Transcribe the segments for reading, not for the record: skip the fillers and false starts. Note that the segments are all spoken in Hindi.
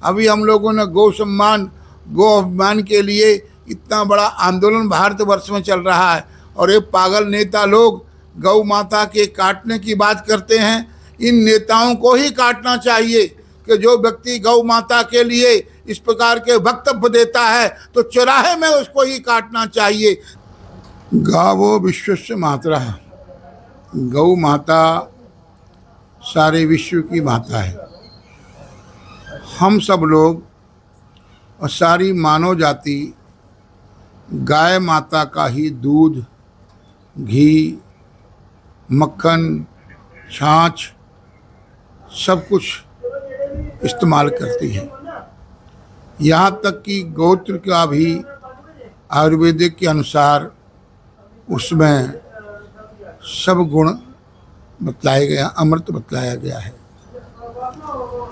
अभी हम लोगों ने गौ सम्मान, गौ अभिमान के लिए इतना बड़ा आंदोलन भारतवर्ष में चल रहा है, और ये पागल नेता लोग गौ माता के काटने की बात करते हैं। इन नेताओं को ही काटना चाहिए कि जो व्यक्ति गौ माता के लिए इस प्रकार के वक्तव्य देता है तो चौराहे में उसको ही काटना चाहिए। गावो विश्वस्य मातरा, गौ माता सारे विश्व की माता है। हम सब लोग और सारी मानव जाति गाय माता का ही दूध, घी, मक्खन, छाछ सब कुछ इस्तेमाल करती है। यहाँ तक कि गोत्र का भी आयुर्वेदिक के अनुसार उसमें सब गुण बतलाए गया, अमृत बतलाया गया है।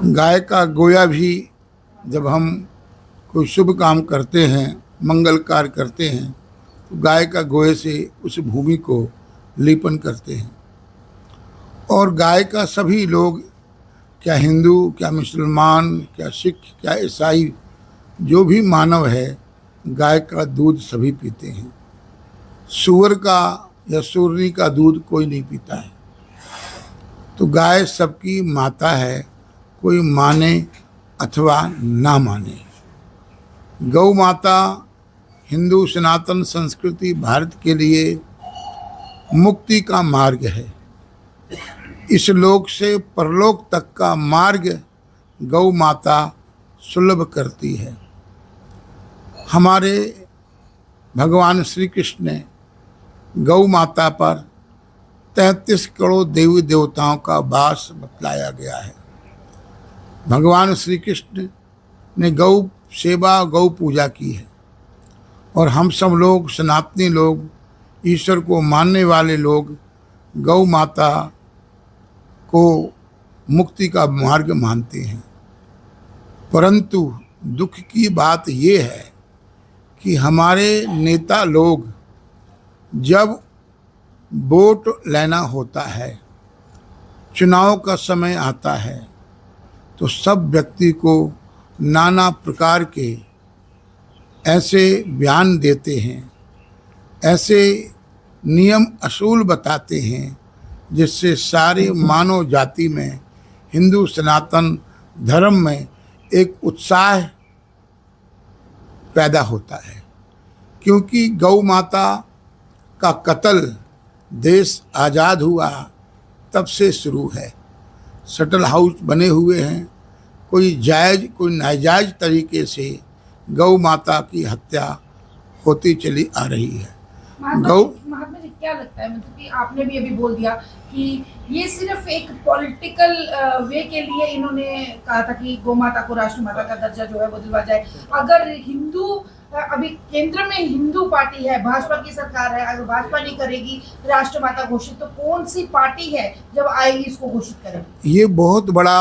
गाय का गोया भी जब हम कोई शुभ काम करते हैं, मंगल कार्य करते हैं, तो गाय का गोए से उस भूमि को लेपन करते हैं। और गाय का सभी लोग, क्या हिंदू, क्या मुसलमान, क्या सिख, क्या ईसाई, जो भी मानव है, गाय का दूध सभी पीते हैं। सूअर का या सूरनी का दूध कोई नहीं पीता है। तो गाय सबकी माता है, कोई माने अथवा ना माने। गौ माता हिंदू सनातन संस्कृति भारत के लिए मुक्ति का मार्ग है। इस लोक से परलोक तक का मार्ग गौ माता सुलभ करती है। हमारे भगवान श्री कृष्ण ने गौ माता पर 33 करोड़ देवी देवताओं का वास बतलाया गया है। भगवान श्री कृष्ण ने गौ सेवा, गौ पूजा की है, और हम सब लोग सनातनी लोग, ईश्वर को मानने वाले लोग गौ माता को मुक्ति का मार्ग मानते हैं। परंतु दुख की बात ये है कि हमारे नेता लोग जब वोट लेना होता है, चुनाव का समय आता है, तो सब व्यक्ति को नाना प्रकार के ऐसे बयान देते हैं, ऐसे नियम असूल बताते हैं, जिससे सारी मानव जाति में, हिंदू सनातन धर्म में एक उत्साह पैदा होता है। क्योंकि गौ माता का कत्ल देश आज़ाद हुआ तब से शुरू है। शटल हाउस बने हुए हैं, कोई जायज़ कोई नाजायज़ तरीके से गौ माता की हत्या होती चली आ रही है। महात्मा जी क्या लगता है, मतलब कि आपने भी अभी बोल दिया कि ये सिर्फ एक पॉलिटिकल वे के लिए इन्होंने कहा था कि गौ माता को राष्ट्र माता का दर्जा जो है वो दिलवा जाए। अगर हिंदू, अभी केंद्र में हिंदू पार्टी है, भाजपा की सरकार है, अगर भाजपा नहीं करेगी राष्ट्र माता घोषित, तो कौन सी पार्टी है जब आएगी इसको घोषित करेगी? ये बहुत बड़ा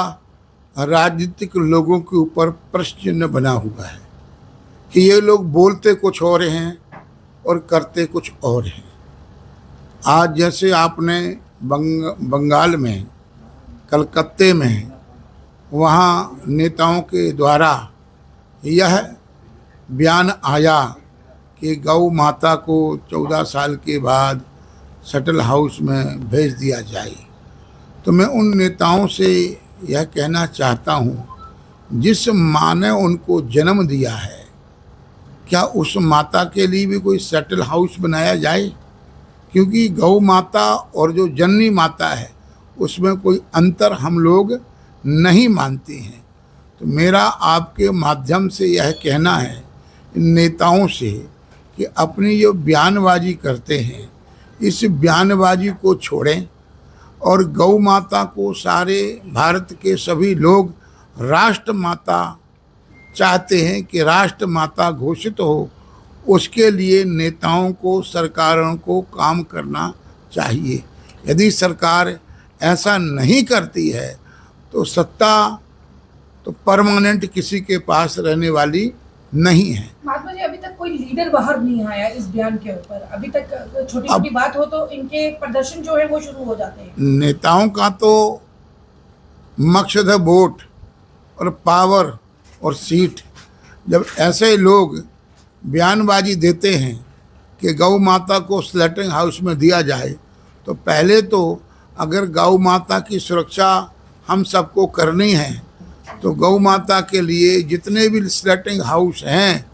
राजनीतिक लोगों के ऊपर प्रश्न चिन्ह बना हुआ है कि ये लोग बोलते कुछ और हैं और करते कुछ और हैं। आज जैसे आपने बंगाल में, कलकत्ते में, वहाँ नेताओं के द्वारा यह बयान आया कि गौ माता को 14 साल के बाद शटल हाउस में भेज दिया जाए, तो मैं उन नेताओं से यह कहना चाहता हूँ, जिस माँ ने उनको जन्म दिया है, क्या उस माता के लिए भी कोई शटल हाउस बनाया जाए? क्योंकि गौ माता और जो जननी माता है उसमें कोई अंतर हम लोग नहीं मानते हैं। तो मेरा आपके माध्यम से यह कहना है नेताओं से कि अपनी जो बयानबाजी करते हैं, इस बयानबाजी को छोड़ें और गौ माता को सारे भारत के सभी लोग राष्ट्र माता चाहते हैं कि राष्ट्र माता घोषित हो। उसके लिए नेताओं को, सरकारों को काम करना चाहिए। यदि सरकार ऐसा नहीं करती है तो सत्ता तो परमानेंट किसी के पास रहने वाली नहीं है। महात्मा जी, अभी तक कोई लीडर बाहर नहीं आया इस बयान के ऊपर। अभी तक छोटी छोटी बात हो तो इनके प्रदर्शन जो है वो शुरू हो जाते हैं। नेताओं का तो मकसद है वोट और पावर और सीट। जब ऐसे लोग बयानबाजी देते हैं कि गौ माता को स्लेटिंग हाउस में दिया जाए, तो पहले तो अगर गौ माता की सुरक्षा हम सबको करनी है तो गौ माता के लिए जितने भी स्लेटिंग हाउस हैं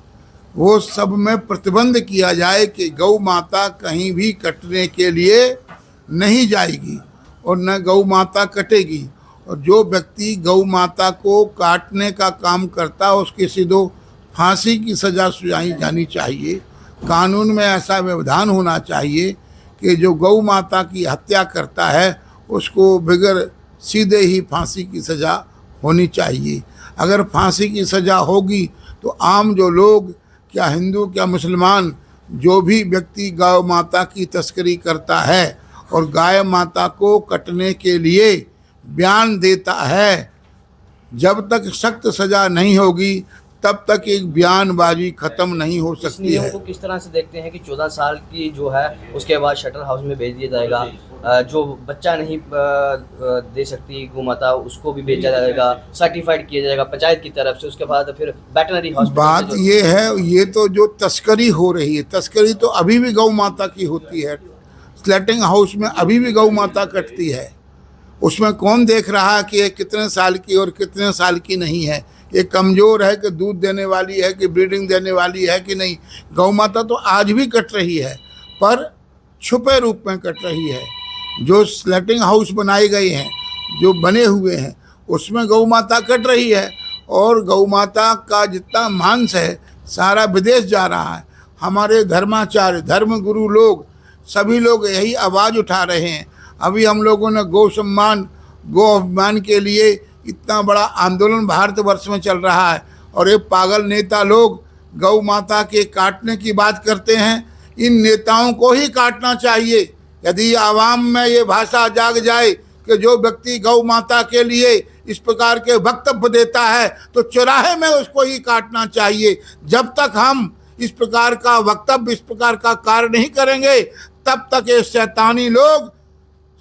वो सब में प्रतिबंध किया जाए कि गौ माता कहीं भी कटने के लिए नहीं जाएगी और न गौ माता कटेगी। और जो व्यक्ति गौ माता को काटने का काम करता है उसकी सीधो फांसी की सज़ा सुनाई जानी चाहिए। कानून में ऐसा व्यवधान होना चाहिए कि जो गौ माता की हत्या करता है उसको बगैर सीधे ही फांसी की सज़ा होनी चाहिए। अगर फांसी की सज़ा होगी तो आम जो लोग, क्या हिंदू क्या मुसलमान, जो भी व्यक्ति गौ माता की तस्करी करता है और गाय माता को कटने के लिए बयान देता है, जब तक सख्त सज़ा नहीं होगी तब तक एक बयानबाजी खत्म नहीं हो इस सकती नियम है। को किस तरह से देखते हैं कि 14 साल की जो है उसके बाद शटर हाउस में भेज दिया जाएगा, जो बच्चा नहीं दे सकती गौ माता उसको भी भेजा जाएगा, सर्टिफाइड किया जाएगा पंचायत की तरफ से, उसके बाद फिर वेटनरी हॉस्पिटल। बात ये है, ये तो जो तस्करी हो रही है, तस्करी तो अभी भी गौ माता की होती है। स्लेटिंग हाउस में अभी भी गौ माता कटती है। उसमें कौन देख रहा है कि ये कितने साल की और कितने साल की नहीं है, ये कमज़ोर है कि दूध देने वाली है कि ब्रीडिंग देने वाली है कि नहीं। गौ माता तो आज भी कट रही है पर छुपे रूप में कट रही है। जो स्लेटिंग हाउस बनाए गए हैं, जो बने हुए हैं, उसमें गौ माता कट रही है और गौ माता का जितना मांस है सारा विदेश जा रहा है। हमारे धर्माचार्य, धर्मगुरु लोग, सभी लोग यही आवाज़ उठा रहे हैं। अभी हम लोगों ने गौ सम्मान, गौ अभिमान के लिए इतना बड़ा आंदोलन भारतवर्ष में चल रहा है और ये पागल नेता लोग गौ माता के काटने की बात करते हैं। इन नेताओं को ही काटना चाहिए। यदि आवाम में ये भाषा जाग जाए कि जो व्यक्ति गौ माता के लिए इस प्रकार के वक्तव्य देता है तो चौराहे में उसको ही काटना चाहिए। जब तक हम इस प्रकार का वक्तव्य, इस प्रकार का कार्य नहीं करेंगे तब तक ये शैतानी लोग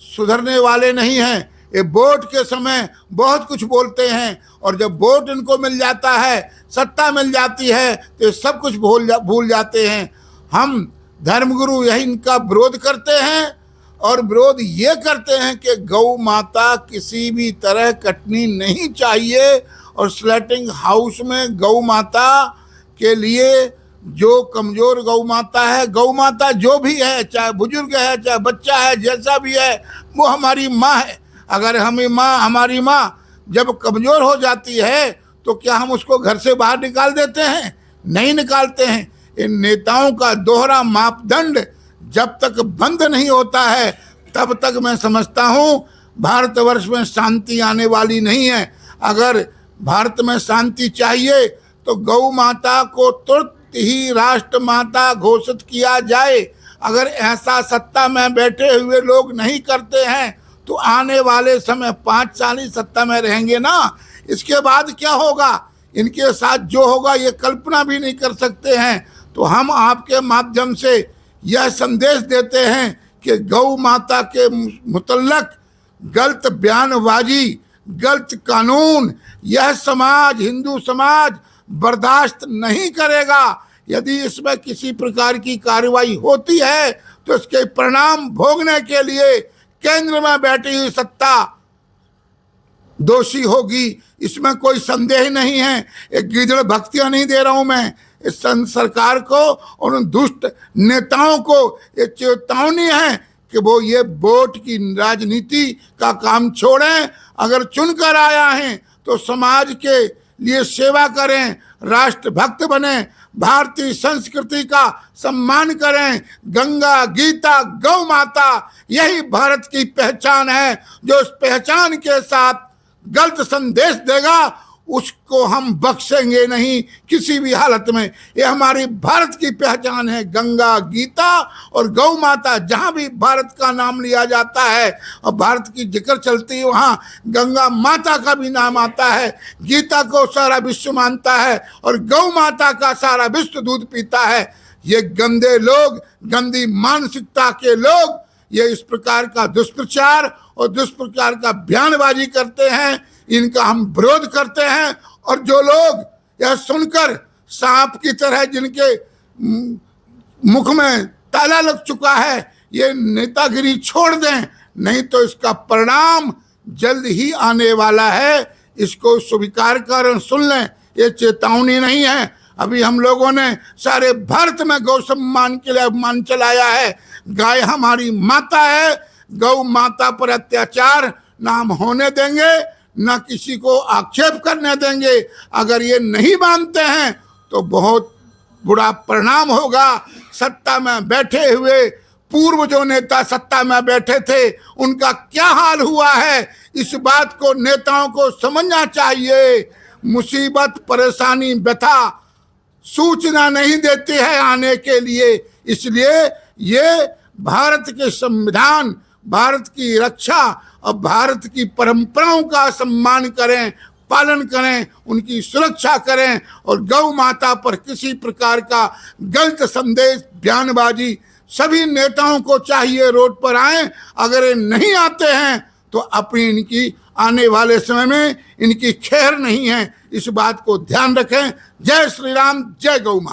सुधरने वाले नहीं हैं। ये वोट के समय बहुत कुछ बोलते हैं और जब वोट इनको मिल जाता है, सत्ता मिल जाती है तो सब कुछ भूल जाते हैं। हम धर्मगुरु यही इनका विरोध करते हैं और विरोध ये करते हैं कि गौ माता किसी भी तरह कटनी नहीं चाहिए। और स्लेटिंग हाउस में गौ माता के लिए जो कमज़ोर गौ माता है, गौ माता जो भी है, चाहे बुजुर्ग है चाहे बच्चा है, जैसा भी है, वो हमारी माँ है। अगर हमारी माँ जब कमज़ोर हो जाती है तो क्या हम उसको घर से बाहर निकाल देते हैं? नहीं निकालते हैं। इन नेताओं का दोहरा मापदंड जब तक बंद नहीं होता है तब तक मैं समझता हूँ भारतवर्ष में शांति आने वाली नहीं है। अगर भारत में शांति चाहिए तो गौ माता को तुरंत ही राष्ट्र माता घोषित किया जाए। अगर ऐसा सत्ता में बैठे हुए लोग नहीं करते हैं तो आने वाले समय 5 साल ही सत्ता में रहेंगे ना, इसके बाद क्या होगा, इनके साथ जो होगा ये कल्पना भी नहीं कर सकते हैं। तो हम आपके माध्यम से यह संदेश देते हैं कि गौ माता के मुतल्लक गलत बयानबाजी, गलत कानून यह समाज, हिंदू समाज बर्दाश्त नहीं करेगा। यदि इसमें किसी प्रकार की कार्रवाई होती है तो इसके परिणाम भोगने के लिए केंद्र में बैठी हुई सत्ता दोषी होगी, इसमें कोई संदेह नहीं है। एक गिदड़ भक्तियां नहीं दे रहा हूं मैं इस सरकार को और उन दुष्ट नेताओं को। ये चेतावनी है कि वो ये वोट की राजनीति का काम छोड़ें। अगर चुनकर आया है तो समाज के लिए सेवा करें, राष्ट्रभक्त बने, भारतीय संस्कृति का सम्मान करें। गंगा, गीता, गौ माता यही भारत की पहचान है। जो इस पहचान के साथ गलत संदेश देगा उसको हम बख्शेंगे नहीं किसी भी हालत में। ये हमारी भारत की पहचान है। गंगा, गीता और गौ माता, जहाँ भी भारत का नाम लिया जाता है और भारत की जिक्र चलती है वहाँ गंगा माता का भी नाम आता है। गीता को सारा विश्व मानता है और गौ माता का सारा विश्व दूध पीता है। ये गंदे लोग, गंदी मानसिकता के लोग ये इस प्रकार का दुष्प्रचार और दुष्प्रचार का बयानबाजी करते हैं, इनका हम विरोध करते हैं। और जो लोग यह सुनकर सांप की तरह जिनके मुख में ताला लग चुका है, ये नेतागिरी छोड़ दें, नहीं तो इसका परिणाम जल्द ही आने वाला है। इसको स्वीकार कर सुन लें, ये चेतावनी नहीं है। अभी हम लोगों ने सारे भारत में गौ सम्मान के लिए अभियान चलाया है। गाय हमारी माता है, गौ माता पर अत्याचार ना हम होने देंगे, ना किसी को आक्षेप करने देंगे। अगर ये नहीं मानते हैं तो बहुत बुरा परिणाम होगा। सत्ता में बैठे हुए पूर्व जो नेता सत्ता में बैठे थे, उनका क्या हाल हुआ है, इस बात को नेताओं को समझना चाहिए। मुसीबत, परेशानी, व्यथा सूचना नहीं देती है आने के लिए। इसलिए ये भारत के संविधान, भारत की रक्षा और भारत की परंपराओं का सम्मान करें, पालन करें, उनकी सुरक्षा करें और गौ माता पर किसी प्रकार का गलत संदेश, बयानबाजी, सभी नेताओं को चाहिए रोड पर आए। अगर ये नहीं आते हैं तो अपनी इनकी आने वाले समय में इनकी खैर नहीं है। इस बात को ध्यान रखें। जय श्री राम, जय गौ माता।